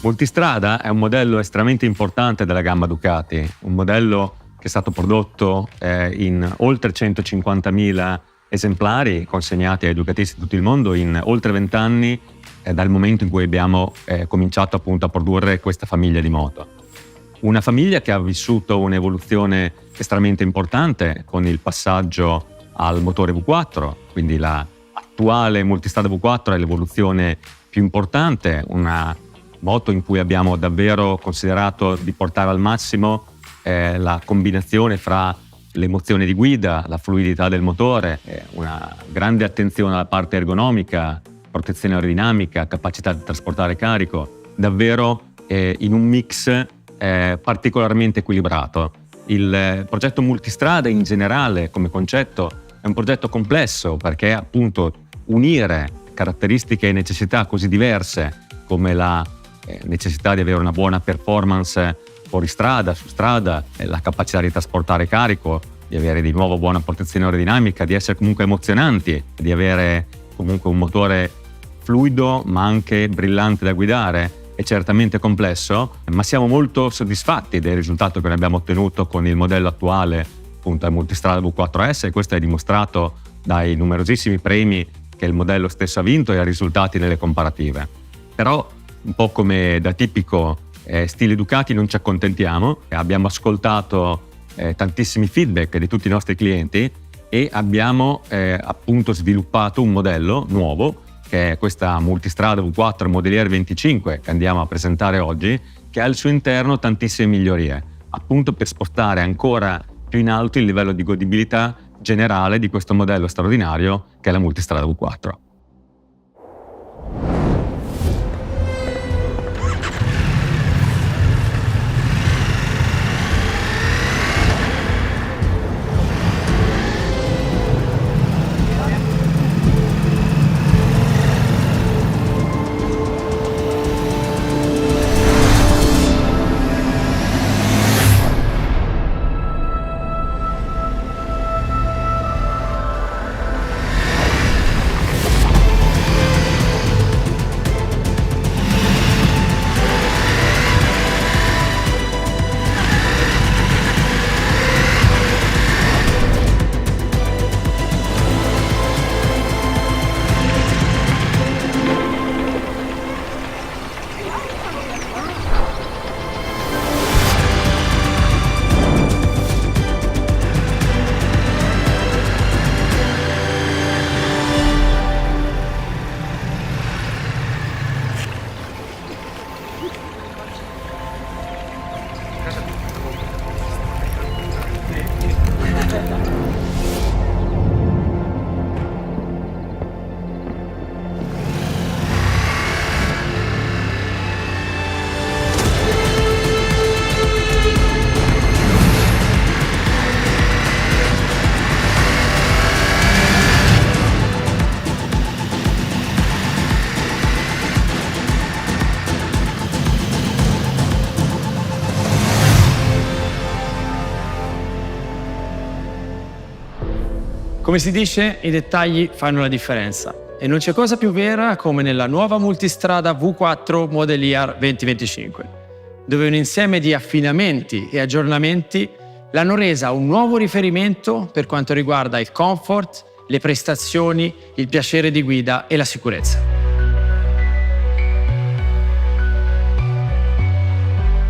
Multistrada è un modello estremamente importante della gamma Ducati, un modello che è stato prodotto in oltre 150.000 esemplari consegnati ai ducatisti di tutto il mondo in oltre 20 anni dal momento in cui abbiamo cominciato appunto a produrre questa famiglia di moto. Una famiglia che ha vissuto un'evoluzione estremamente importante con il passaggio al motore V4, quindi l'attuale Multistrada V4 è l'evoluzione più importante, una moto in cui abbiamo davvero considerato di portare al massimo la combinazione fra l'emozione di guida, la fluidità del motore, una grande attenzione alla parte ergonomica, protezione aerodinamica, capacità di trasportare carico, davvero in un mix particolarmente equilibrato. Il progetto Multistrada in generale come concetto è un progetto complesso perché appunto unire caratteristiche e necessità così diverse come la necessità di avere una buona performance fuori strada, su strada, la capacità di trasportare carico, di avere di nuovo buona protezione aerodinamica, di essere comunque emozionanti, di avere comunque un motore fluido ma anche brillante da guidare, è certamente complesso, ma siamo molto soddisfatti del risultato che ne abbiamo ottenuto con il modello attuale, appunto il Multistrada V4S, e questo è dimostrato dai numerosissimi premi che il modello stesso ha vinto e dai risultati nelle comparative. Però un po' come da tipico stile Ducati non ci accontentiamo, abbiamo ascoltato tantissimi feedback di tutti i nostri clienti e abbiamo appunto sviluppato un modello nuovo che è questa Multistrada V4 Modelier 25 che andiamo a presentare oggi, che ha al suo interno tantissime migliorie, appunto per spostare ancora più in alto il livello di godibilità generale di questo modello straordinario che è la Multistrada V4. Come si dice, i dettagli fanno la differenza e non c'è cosa più vera come nella nuova Multistrada V4 Modelier 2025, dove un insieme di affinamenti e aggiornamenti l'hanno resa un nuovo riferimento per quanto riguarda il comfort, le prestazioni, il piacere di guida e la sicurezza.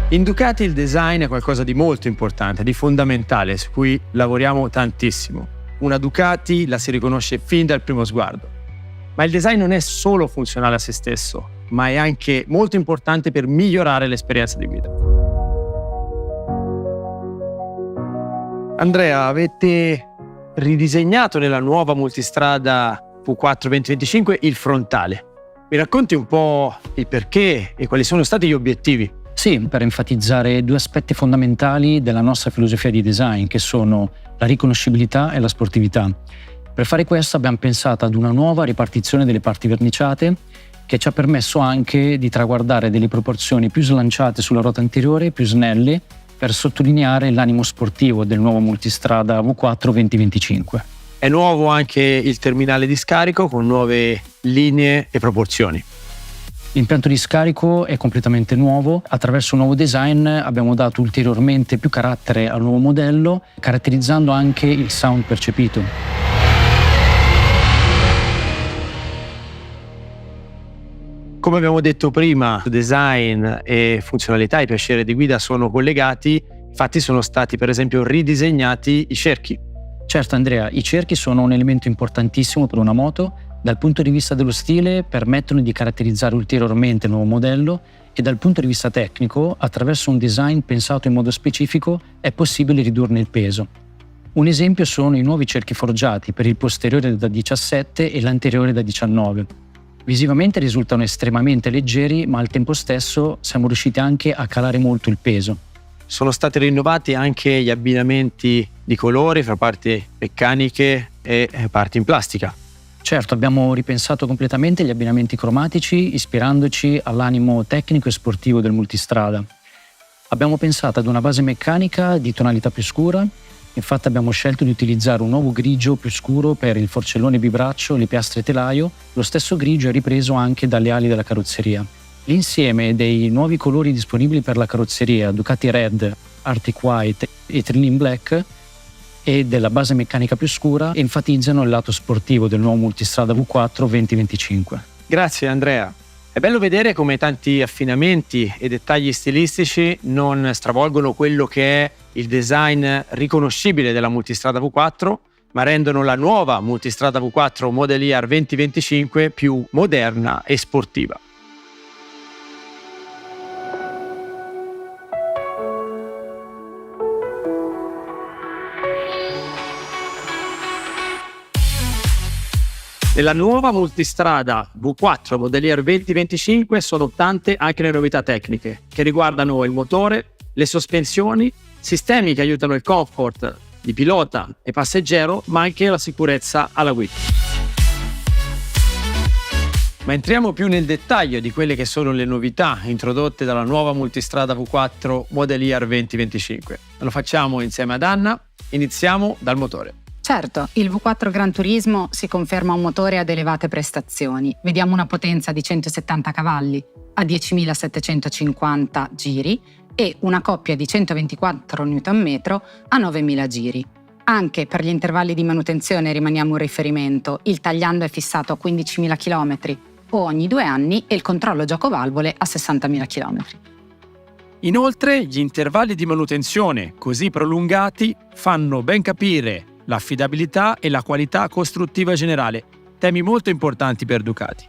In Ducati il design è qualcosa di molto importante, di fondamentale, su cui lavoriamo tantissimo. Una Ducati la si riconosce fin dal primo sguardo. Ma il design non è solo funzionale a se stesso, ma è anche molto importante per migliorare l'esperienza di guida. Andrea, avete ridisegnato nella nuova Multistrada V4 2025 il frontale. Mi racconti un po' il perché e quali sono stati gli obiettivi? Sì, per enfatizzare due aspetti fondamentali della nostra filosofia di design, che sono la riconoscibilità e la sportività. Per fare questo abbiamo pensato ad una nuova ripartizione delle parti verniciate che ci ha permesso anche di traguardare delle proporzioni più slanciate sulla ruota anteriore, più snelle, per sottolineare l'animo sportivo del nuovo Multistrada V4 2025. È nuovo anche il terminale di scarico con nuove linee e proporzioni. L'impianto di scarico è completamente nuovo. Attraverso un nuovo design abbiamo dato ulteriormente più carattere al nuovo modello, caratterizzando anche il sound percepito. Come abbiamo detto prima, design e funzionalità e piacere di guida sono collegati, infatti sono stati per esempio ridisegnati i cerchi. Certo Andrea, i cerchi sono un elemento importantissimo per una moto. Dal punto di vista dello stile permettono di caratterizzare ulteriormente il nuovo modello e dal punto di vista tecnico, attraverso un design pensato in modo specifico, è possibile ridurne il peso. Un esempio sono i nuovi cerchi forgiati per il posteriore da 17 e l'anteriore da 19. Visivamente risultano estremamente leggeri, ma al tempo stesso siamo riusciti anche a calare molto il peso. Sono stati rinnovati anche gli abbinamenti di colori fra parti meccaniche e parti in plastica. Certo, abbiamo ripensato completamente gli abbinamenti cromatici, ispirandoci all'animo tecnico e sportivo del multistrada. Abbiamo pensato ad una base meccanica di tonalità più scura. Infatti abbiamo scelto di utilizzare un nuovo grigio più scuro per il forcellone bibraccio, le piastre telaio. Lo stesso grigio è ripreso anche dalle ali della carrozzeria. L'insieme dei nuovi colori disponibili per la carrozzeria, Ducati Red, Arctic White e Trillium Black, e della base meccanica più scura enfatizzano il lato sportivo del nuovo multistrada V4 2025. Grazie Andrea. È bello vedere come tanti affinamenti e dettagli stilistici non stravolgono quello che è il design riconoscibile della multistrada V4, ma rendono la nuova multistrada V4 Model Year 2025 più moderna e sportiva. Nella nuova multistrada V4 Model Year 2025 sono tante anche le novità tecniche che riguardano il motore, le sospensioni, sistemi che aiutano il comfort di pilota e passeggero, ma anche la sicurezza alla guida. Ma entriamo più nel dettaglio di quelle che sono le novità introdotte dalla nuova multistrada V4 Model Year 2025. Lo facciamo insieme ad Anna. Iniziamo dal motore. Certo, il V4 Gran Turismo si conferma un motore ad elevate prestazioni. Vediamo una potenza di 170 cavalli a 10.750 giri e una coppia di 124 Nm a 9.000 giri. Anche per gli intervalli di manutenzione rimaniamo un riferimento. Il tagliando è fissato a 15.000 km o ogni 2 anni e il controllo giocovalvole a 60.000 km. Inoltre, gli intervalli di manutenzione così prolungati fanno ben capire l'affidabilità e la qualità costruttiva generale, temi molto importanti per Ducati.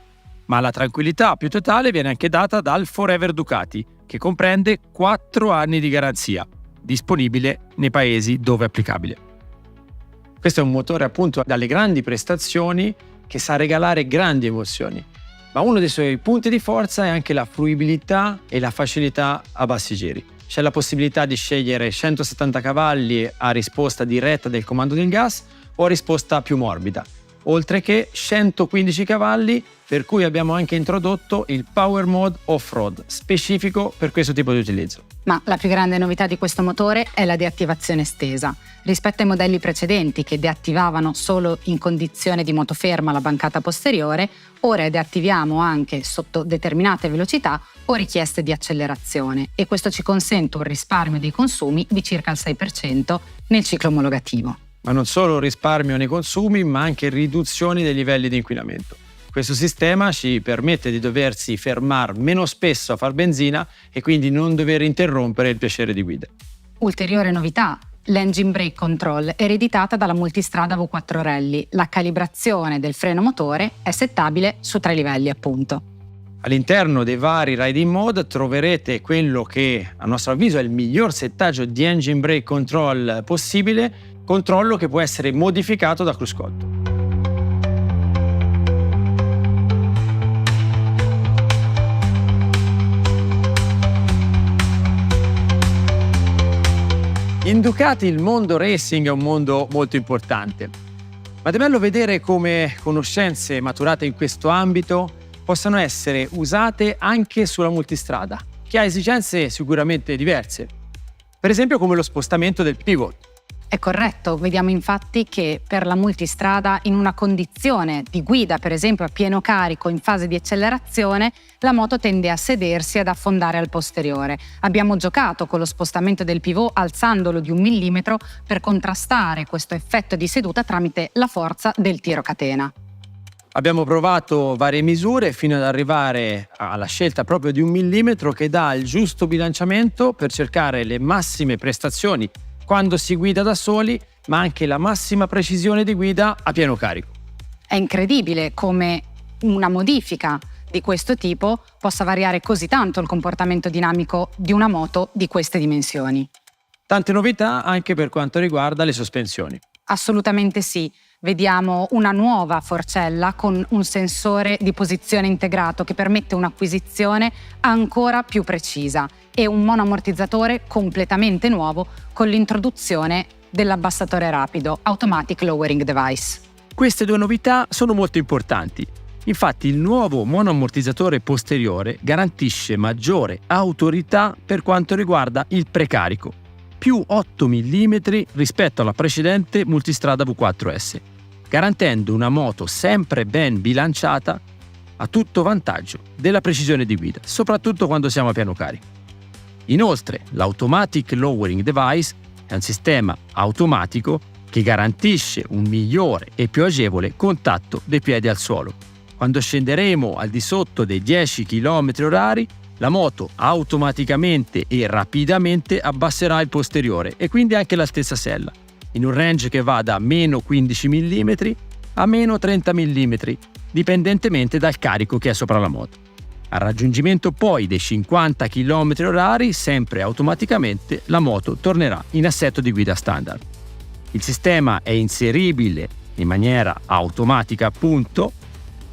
Ma la tranquillità più totale viene anche data dal Forever Ducati, che comprende 4 anni di garanzia, disponibile nei paesi dove è applicabile. Questo è un motore appunto dalle grandi prestazioni che sa regalare grandi emozioni, ma uno dei suoi punti di forza è anche la fruibilità e la facilità a bassi giri. C'è la possibilità di scegliere 170 cavalli a risposta diretta del comando del gas o a risposta più morbida, oltre che 115 cavalli per cui abbiamo anche introdotto il Power Mode Off-Road, specifico per questo tipo di utilizzo. Ma la più grande novità di questo motore è la deattivazione estesa. Rispetto ai modelli precedenti che deattivavano solo in condizione di moto ferma la bancata posteriore, ora deattiviamo anche sotto determinate velocità o richieste di accelerazione e questo ci consente un risparmio dei consumi di circa il 6% nel ciclo omologativo. Ma non solo risparmio nei consumi, ma anche riduzioni dei livelli di inquinamento. Questo sistema ci permette di doversi fermare meno spesso a far benzina e quindi non dover interrompere il piacere di guida. Ulteriore novità, l'Engine Brake Control ereditata dalla multistrada V4 Rally. La calibrazione del freno motore è settabile su 3 livelli appunto. All'interno dei vari riding mode troverete quello che a nostro avviso è il miglior settaggio di Engine Brake Control possibile, controllo che può essere modificato da cruscotto. In Ducati il mondo racing è un mondo molto importante, ma è bello vedere come conoscenze maturate in questo ambito possano essere usate anche sulla multistrada, che ha esigenze sicuramente diverse. Per esempio come lo spostamento del pivot. È corretto, vediamo infatti che per la multistrada in una condizione di guida, per esempio a pieno carico in fase di accelerazione, la moto tende a sedersi e ad affondare al posteriore. Abbiamo giocato con lo spostamento del pivot alzandolo di 1 millimetro per contrastare questo effetto di seduta tramite la forza del tiro catena. Abbiamo provato varie misure fino ad arrivare alla scelta proprio di 1 millimetro che dà il giusto bilanciamento per cercare le massime prestazioni quando si guida da soli, ma anche la massima precisione di guida a pieno carico. È incredibile come una modifica di questo tipo possa variare così tanto il comportamento dinamico di una moto di queste dimensioni. Tante novità anche per quanto riguarda le sospensioni. Assolutamente sì. Vediamo una nuova forcella con un sensore di posizione integrato che permette un'acquisizione ancora più precisa e un monoammortizzatore completamente nuovo con l'introduzione dell'abbassatore rapido Automatic Lowering Device. Queste 2 novità sono molto importanti. Infatti il nuovo monoammortizzatore posteriore garantisce maggiore autorità per quanto riguarda il precarico, più 8 mm rispetto alla precedente multistrada V4S, garantendo una moto sempre ben bilanciata a tutto vantaggio della precisione di guida, soprattutto quando siamo a piano carico. Inoltre, l'Automatic Lowering Device è un sistema automatico che garantisce un migliore e più agevole contatto dei piedi al suolo. Quando scenderemo al di sotto dei 10 km/h, la moto automaticamente e rapidamente abbasserà il posteriore e quindi anche la stessa sella, in un range che va da meno 15 mm a meno 30 mm, dipendentemente dal carico che è sopra la moto. Al raggiungimento poi dei 50 km/h, sempre automaticamente, la moto tornerà in assetto di guida standard. Il sistema è inseribile in maniera automatica, appunto,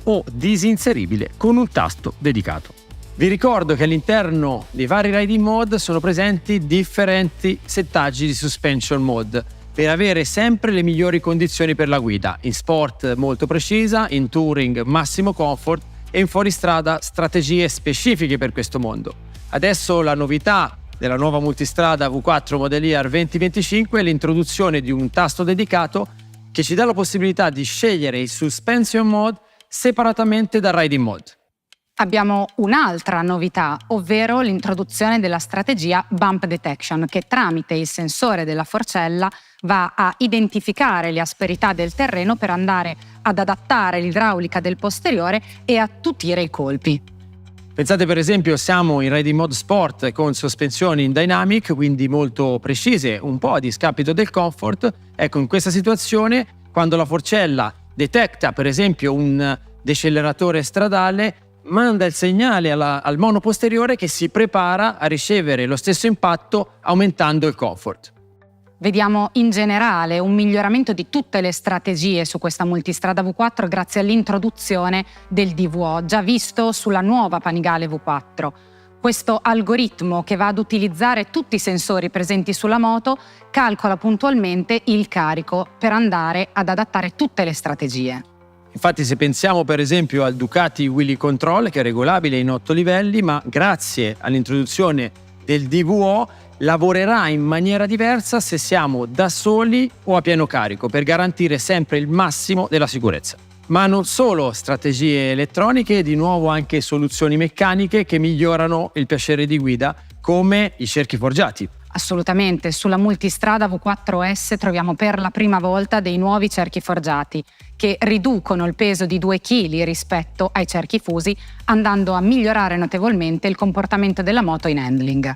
o disinseribile con un tasto dedicato. Vi ricordo che all'interno dei vari riding mode sono presenti differenti settaggi di suspension mode per avere sempre le migliori condizioni per la guida, in sport molto precisa, in touring massimo comfort e in fuoristrada strategie specifiche per questo mondo. Adesso la novità della nuova multistrada V4 Model Year 2025 è l'introduzione di un tasto dedicato che ci dà la possibilità di scegliere il suspension mode separatamente dal riding mode. Abbiamo un'altra novità, ovvero l'introduzione della strategia Bump Detection, che tramite il sensore della forcella va a identificare le asperità del terreno per andare ad adattare l'idraulica del posteriore e attutire i colpi. Pensate per esempio, siamo in riding mode sport con sospensioni in dynamic, quindi molto precise, un po' a discapito del comfort. Ecco, in questa situazione, quando la forcella detecta per esempio un deceleratore stradale, manda il segnale al mono posteriore che si prepara a ricevere lo stesso impatto aumentando il comfort. Vediamo in generale un miglioramento di tutte le strategie su questa multistrada V4 grazie all'introduzione del DVO, già visto sulla nuova Panigale V4. Questo algoritmo, che va ad utilizzare tutti i sensori presenti sulla moto, calcola puntualmente il carico per andare ad adattare tutte le strategie. Infatti, se pensiamo per esempio al Ducati Wheelie Control, che è regolabile in 8 livelli, ma grazie all'introduzione del DVO lavorerà in maniera diversa se siamo da soli o a pieno carico, per garantire sempre il massimo della sicurezza. Ma non solo strategie elettroniche, di nuovo anche soluzioni meccaniche che migliorano il piacere di guida, come i cerchi forgiati. Assolutamente, sulla multistrada V4S troviamo per la prima volta dei nuovi cerchi forgiati che riducono il peso di 2 kg rispetto ai cerchi fusi, andando a migliorare notevolmente il comportamento della moto in handling.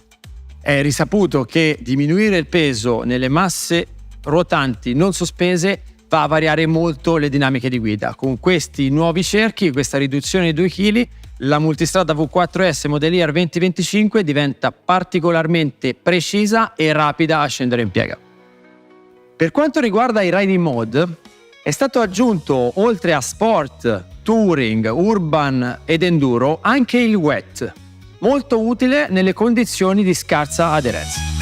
È risaputo che diminuire il peso nelle masse ruotanti non sospese va a variare molto le dinamiche di guida. Con questi nuovi cerchi, questa riduzione di 2 kg, la multistrada V4S Model Year 2025 diventa particolarmente precisa e rapida a scendere in piega. Per quanto riguarda i riding mode, è stato aggiunto, oltre a sport, touring, urban ed enduro, anche il wet, molto utile nelle condizioni di scarsa aderenza.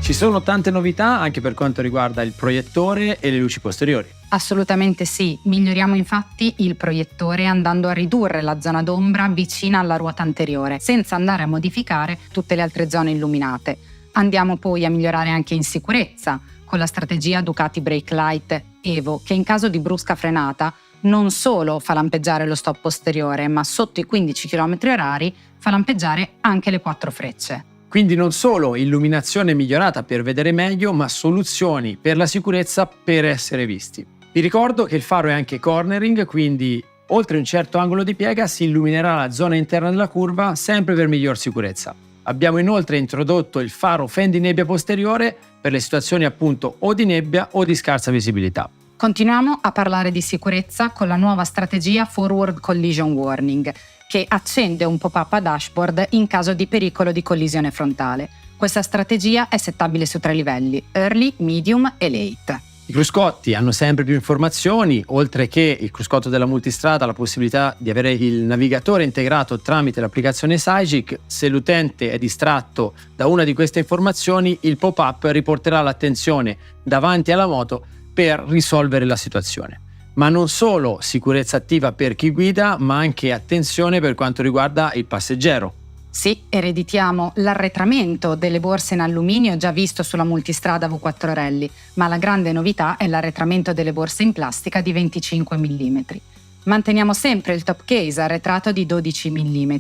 Ci sono tante novità anche per quanto riguarda il proiettore e le luci posteriori. Assolutamente sì, miglioriamo infatti il proiettore andando a ridurre la zona d'ombra vicina alla ruota anteriore, senza andare a modificare tutte le altre zone illuminate. Andiamo poi a migliorare anche in sicurezza con la strategia Ducati Brake Light Evo, che in caso di brusca frenata non solo fa lampeggiare lo stop posteriore, ma sotto i 15 km/h fa lampeggiare anche le 4 frecce. Quindi non solo illuminazione migliorata per vedere meglio, ma soluzioni per la sicurezza per essere visti. Vi ricordo che il faro è anche cornering, quindi oltre un certo angolo di piega si illuminerà la zona interna della curva sempre per miglior sicurezza. Abbiamo inoltre introdotto il faro fendinebbia posteriore per le situazioni appunto o di nebbia o di scarsa visibilità. Continuiamo a parlare di sicurezza con la nuova strategia Forward Collision Warning, che accende un pop-up a dashboard in caso di pericolo di collisione frontale. Questa strategia è settabile su 3 livelli: Early, Medium e Late. I cruscotti hanno sempre più informazioni, oltre che il cruscotto della multistrada ha la possibilità di avere il navigatore integrato tramite l'applicazione Sygic. Se l'utente è distratto da una di queste informazioni, il pop-up riporterà l'attenzione davanti alla moto per risolvere la situazione. Ma non solo sicurezza attiva per chi guida, ma anche attenzione per quanto riguarda il passeggero. Sì, ereditiamo l'arretramento delle borse in alluminio già visto sulla multistrada V4 Rally, ma la grande novità è l'arretramento delle borse in plastica di 25 mm. Manteniamo sempre il top case arretrato di 12 mm.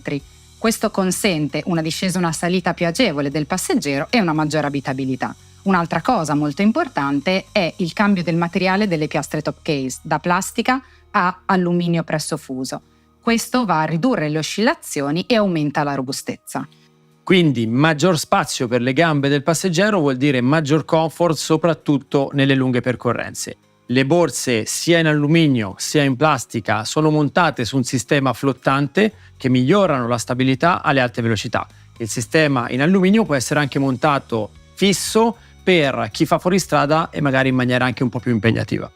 Questo consente una discesa e una salita più agevole del passeggero e una maggiore abitabilità. Un'altra cosa molto importante è il cambio del materiale delle piastre top case, da plastica a alluminio presso fuso. Questo va a ridurre le oscillazioni e aumenta la robustezza. Quindi maggior spazio per le gambe del passeggero vuol dire maggior comfort, soprattutto nelle lunghe percorrenze. Le borse sia in alluminio sia in plastica sono montate su un sistema flottante che migliorano la stabilità alle alte velocità. Il sistema in alluminio può essere anche montato fisso per chi fa fuoristrada e magari in maniera anche un po' più impegnativa.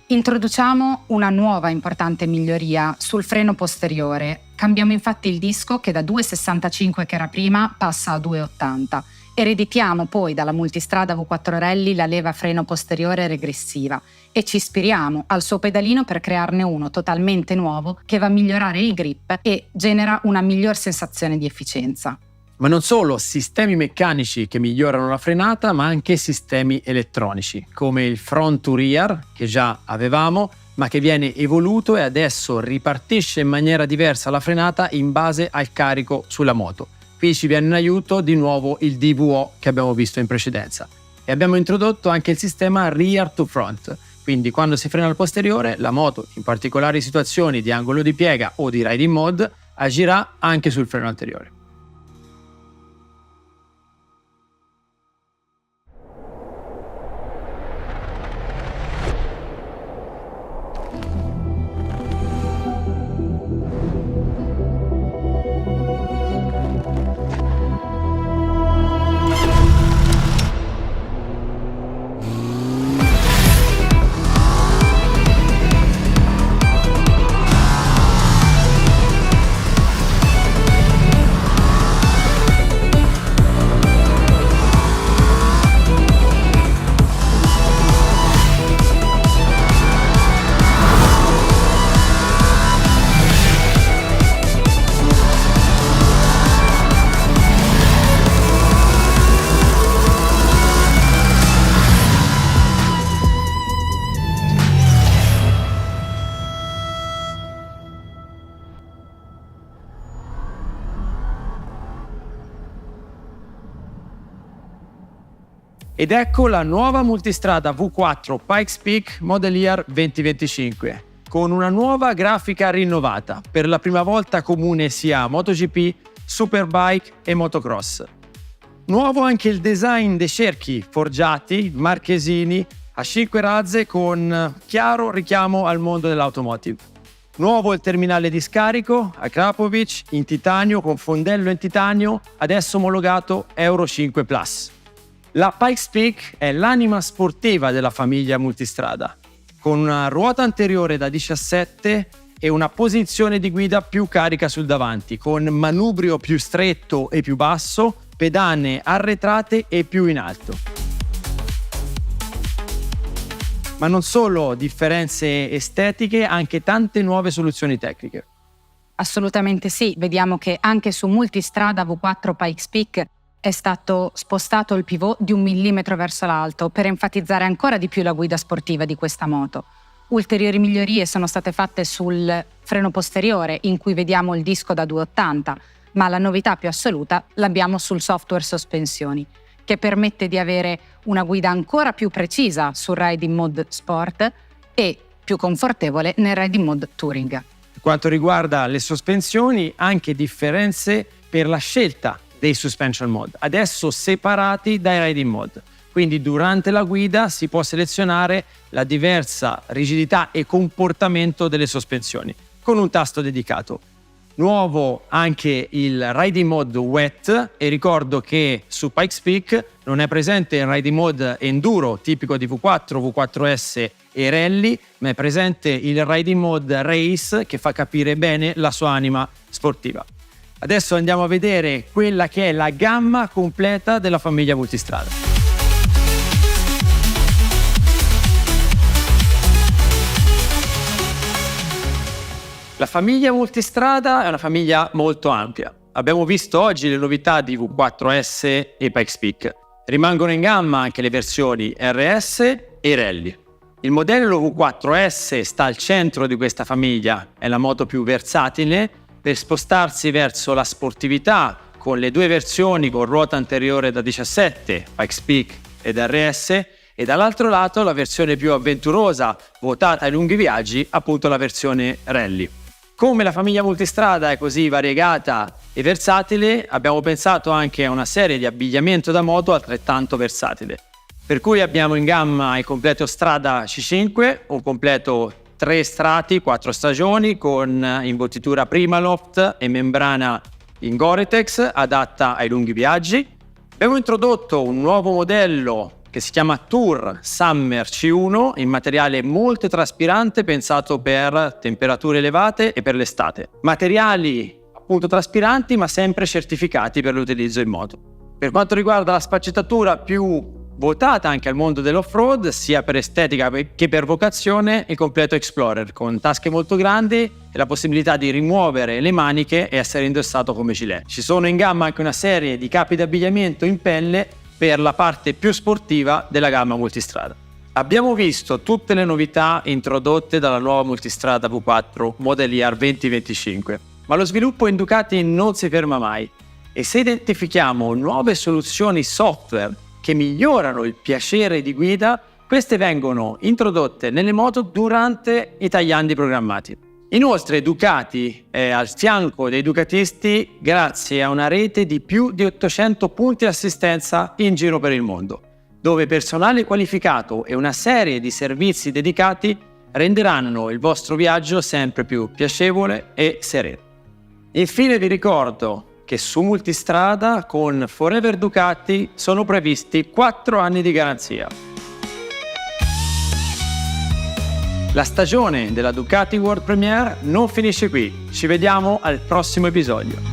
Introduciamo una nuova importante miglioria sul freno posteriore. Cambiamo infatti il disco che da 2,65 che era prima passa a 2,80. Ereditiamo poi dalla multistrada V4 Rally la leva freno posteriore regressiva e ci ispiriamo al suo pedalino per crearne uno totalmente nuovo che va a migliorare il grip e genera una miglior sensazione di efficienza. Ma non solo sistemi meccanici che migliorano la frenata, ma anche sistemi elettronici, come il front to rear, che già avevamo, ma che viene evoluto e adesso ripartisce in maniera diversa la frenata in base al carico sulla moto. Qui ci viene in aiuto di nuovo il DVO che abbiamo visto in precedenza. E abbiamo introdotto anche il sistema rear to front, quindi quando si frena al posteriore, la moto, in particolari situazioni di angolo di piega o di riding mode, agirà anche sul freno anteriore. Ed ecco la nuova multistrada V4 Pikes Peak Model Year 2025, con una nuova grafica rinnovata, per la prima volta comune sia a MotoGP, Superbike e Motocross. Nuovo anche il design dei cerchi forgiati, marchesini, a 5 razze con chiaro richiamo al mondo dell'automotive. Nuovo il terminale di scarico a Krapovic in titanio con fondello in titanio, adesso omologato Euro 5 Plus. La Pikes Peak è l'anima sportiva della famiglia multistrada, con una ruota anteriore da 17 e una posizione di guida più carica sul davanti, con manubrio più stretto e più basso, pedane arretrate e più in alto. Ma non solo differenze estetiche, anche tante nuove soluzioni tecniche. Assolutamente sì, vediamo che anche su multistrada V4 Pikes Peak è stato spostato il pivot di 1 millimetro verso l'alto per enfatizzare ancora di più la guida sportiva di questa moto. Ulteriori migliorie sono state fatte sul freno posteriore, in cui vediamo il disco da 280, ma la novità più assoluta l'abbiamo sul software sospensioni, che permette di avere una guida ancora più precisa sul Riding Mode Sport e più confortevole nel Riding Mode Touring. Per quanto riguarda le sospensioni, anche differenze per la scelta dei suspension mode, adesso separati dai riding mode. Quindi durante la guida si può selezionare la diversa rigidità e comportamento delle sospensioni con un tasto dedicato. Nuovo anche il riding mode wet, e ricordo che su Pikes Peak non è presente il riding mode enduro tipico di V4, V4S e rally, ma è presente il riding mode race, che fa capire bene la sua anima sportiva. Adesso andiamo a vedere quella che è la gamma completa della famiglia multistrada. La famiglia multistrada è una famiglia molto ampia. Abbiamo visto oggi le novità di V4S e Pikes Peak. Rimangono in gamma anche le versioni RS e Rally. Il modello V4S sta al centro di questa famiglia, è la moto più versatile per spostarsi verso la sportività, con le due versioni con ruota anteriore da 17, Pikes Peak ed RS, e dall'altro lato la versione più avventurosa, votata ai lunghi viaggi, appunto la versione Rally. Come la famiglia multistrada è così variegata e versatile, abbiamo pensato anche a una serie di abbigliamento da moto altrettanto versatile. Per cui abbiamo in gamma il completo Strada C5, un completo 3 strati, 4 stagioni, con imbottitura Primaloft e membrana in Gore-Tex adatta ai lunghi viaggi. Abbiamo introdotto un nuovo modello che si chiama Tour Summer C1 in materiale molto traspirante, pensato per temperature elevate e per l'estate. Materiali appunto traspiranti, ma sempre certificati per l'utilizzo in moto. Per quanto riguarda la sfaccettatura più votata anche al mondo dell'off-road, sia per estetica che per vocazione, il completo Explorer, con tasche molto grandi e la possibilità di rimuovere le maniche e essere indossato come gilet. Ci sono in gamma anche una serie di capi d'abbigliamento in pelle per la parte più sportiva della gamma multistrada. Abbiamo visto tutte le novità introdotte dalla nuova multistrada V4 Model Year 2025, ma lo sviluppo in Ducati non si ferma mai, e se identifichiamo nuove soluzioni software che migliorano il piacere di guida, queste vengono introdotte nelle moto durante i tagliandi programmati. Inoltre Ducati è al fianco dei ducatisti grazie a una rete di più di 800 punti assistenza in giro per il mondo, dove personale qualificato e una serie di servizi dedicati renderanno il vostro viaggio sempre più piacevole e sereno. Infine vi ricordo che su Multistrada con Forever Ducati sono previsti 4 anni di garanzia. La stagione della Ducati World Premiere non finisce qui, ci vediamo al prossimo episodio.